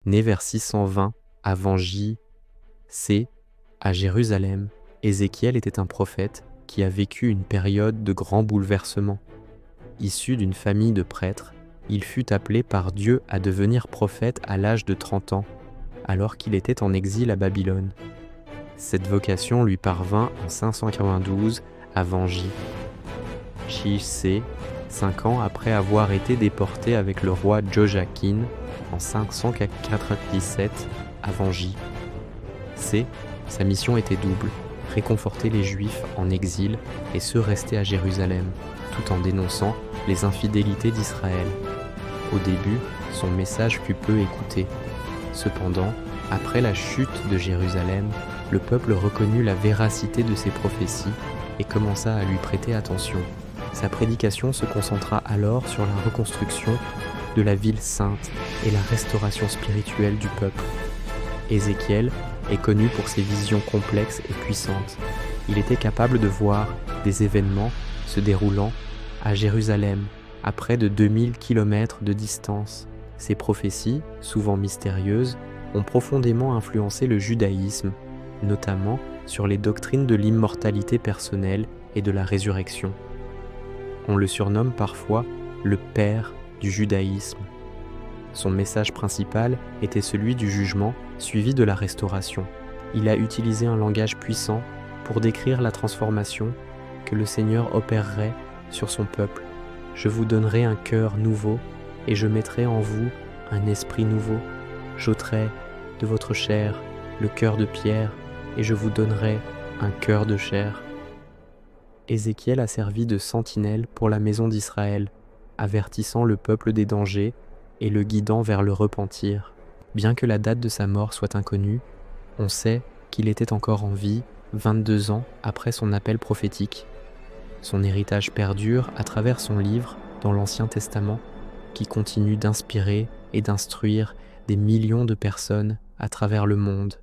Né vers 620 avant J.C. à Jérusalem, Ézéchiel était un prophète qui a vécu une période de grands bouleversements. Issu d'une famille de prêtres, il fut appelé par Dieu à devenir prophète à l'âge de 30 ans, alors qu'il était en exil à Babylone. Cette vocation lui parvint en 592 avant J.C., 5 ans après avoir été déporté avec le roi Joachim en 597 avant J.C. Sa mission était double, réconforter les Juifs en exil et ceux restés à Jérusalem, tout en dénonçant les infidélités d'Israël. Au début, son message fut peu écouté. Cependant, après la chute de Jérusalem, le peuple reconnut la véracité de ses prophéties et commença à lui prêter attention. Sa prédication se concentra alors sur la reconstruction de la ville sainte et la restauration spirituelle du peuple. Ézéchiel est connu pour ses visions complexes et puissantes. Il était capable de voir des événements se déroulant à Jérusalem, à près de 2000 km de distance. Ces prophéties, souvent mystérieuses, ont profondément influencé le judaïsme, notamment sur les doctrines de l'immortalité personnelle et de la résurrection. On le surnomme parfois le père du judaïsme. Son message principal était celui du jugement suivi de la restauration. Il a utilisé un langage puissant pour décrire la transformation que le Seigneur opérerait sur son peuple. Je vous donnerai un cœur nouveau et je mettrai en vous un esprit nouveau. J'ôterai de votre chair le cœur de pierre et je vous donnerai un cœur de chair. Ézéchiel a servi de sentinelle pour la maison d'Israël, avertissant le peuple des dangers et le guidant vers le repentir. Bien que la date de sa mort soit inconnue, on sait qu'il était encore en vie 22 ans après son appel prophétique. Son héritage perdure à travers son livre dans l'Ancien Testament, qui continue d'inspirer et d'instruire des millions de personnes à travers le monde.